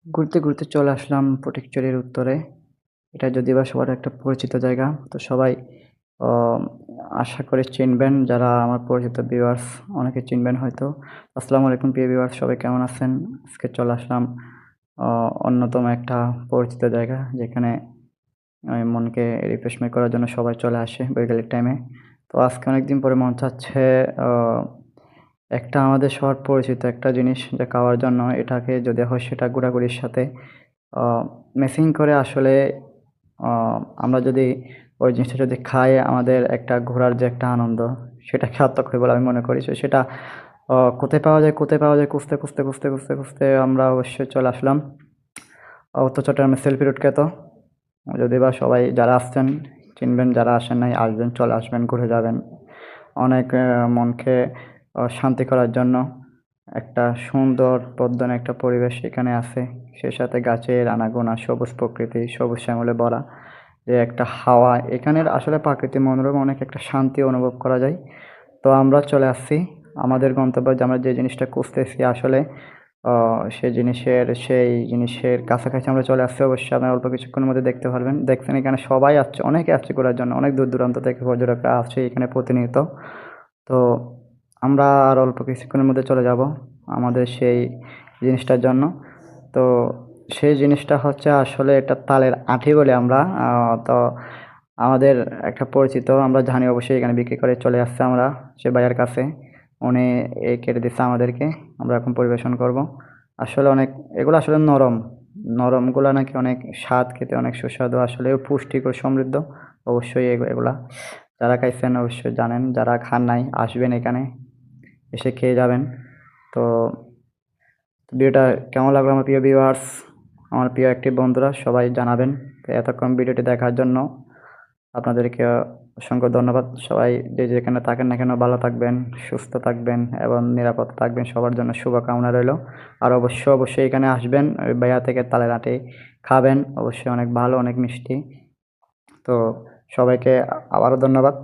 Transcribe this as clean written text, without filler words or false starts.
ঘুরতে, ঘুরতে চলে আসলাম ফটিকছড়ির উত্তরে। এটা যদিও সবার একটা পরিচিত জায়গা। তো সবাই অ আশা করি চিনবেন যারা আমার পরিচিত ভিউয়ার্স অনেকে চিনবেন হয়তো। আসসালামু আলাইকুম প্রিয় ভিউয়ার্স সবাই কেমন আছেন? আজকে চলে আসলাম অ অন্যতম একটা পরিচিত জায়গা যেখানে মনকে রিফ্রেশমেন্ট করার জন্য সবাই চলে আসে বৈকালের টাইমে। তো আজকে অনেকদিন পরে মন চাচ্ছে অ একটা আমাদের সবার পরিচিত একটা জিনিস যা খাওয়ার জন্য এটাকে যদি হয় সেটা ঘোরাঘুরির সাথে আ ম্যাচিং করে আসলে আ আমরা যদি ওই জিনিসটা যদি খাই আমাদের একটা ঘোরার যে একটা আনন্দ সেটা সার্থক হয় বলে আমি মনে করি। সেটা কোথায় পাওয়া যায়, কোথায় পাওয়া যায় খুঁজতে আমরা অবশ্যই চলে আসলাম উত্তর চট্টগ্রামের সেলফি রোড খেত। যদিও বা সবাই যারা আসছেন চিনবেন, যারা আসেন নাই আসবেন, চলে আসবেন, ঘুরে যাবেন। অনেক মনকে শান্তি করার জন্য একটা সুন্দর পদ্মনে একটা পরিবেশ এখানে আছে। সেই সাথে গাছের আনাগোনা, সবুজ প্রকৃতি, সবুজ শ্যামলে ভরা যে একটা হাওয়া, এখানের আসলে প্রাকৃতিক মনোরম অনেক একটা শান্তি অনুভব করা যায়। তো আমরা চলে আসছি আমাদের গন্তব্যে যে আমরা যে জিনিসটা খুঁজতেছি আসলে সেই জিনিসের কাছাকাছি আমরা চলে আসছি। অবশ্যই আপনারা অল্প কিছুক্ষণের মধ্যে দেখতে পারবেন। দেখছেন এখানে সবাই আসছে, অনেকে আসছে ঘোরার জন্য। অনেক দূর-দূরান্ত থেকে পর্যটকরা আসছে এখানে প্রতিনিয়ত। তো আমরা আর অল্প কিছুক্ষণের মধ্যে চলে যাব আমাদের সেই জিনিসটার জন্য। তো সেই জিনিসটা হচ্ছে আসলে এটা তালের আঁঠি বলি আমরা। তো আমাদের একটা পরিচিত আমরা জানি অবশ্যই এখানে বিক্রি করে চলে আসছে আমরা সে ভাইয়ার কাছে। উনি কেটে দিচ্ছে আমাদেরকে। আমরা এখন পরিবেশন করব। আসলে অনেক এগুলো আসলে নরম। নরমগুলা নাকি অনেক স্বাদ, খেতে অনেক সুস্বাদু। আসলেও পুষ্টিকর সমৃদ্ধ। অবশ্যই এগুলা যারা খাইছেন অবশ্যই জানেন। যারা খান নাই আসবেন এখানে, এসে খেয়ে যাবেন। তো ভিডিওটা কেমন লাগলো আমার প্রিয় ভিউয়ার্স, আমার প্রিয় অ্যাক্টিভ বন্ধুরা সবাই জানাবেন। তো এতক্ষণ ভিডিওটি দেখার জন্য আপনাদেরকে অসংখ্য ধন্যবাদ। সবাই যে যেখানে থাকেন না কেন ভালো থাকবেন, সুস্থ থাকবেন এবং নিরাপদ থাকবেন। সবার জন্য শুভকামনা রইলো। আর অবশ্যই এখানে আসবেন। ওই ভাইয়া থেকে তালের আঁটি খাবেন। অবশ্যই অনেক ভালো, অনেক মিষ্টি। তো সবাইকে আবারও ধন্যবাদ।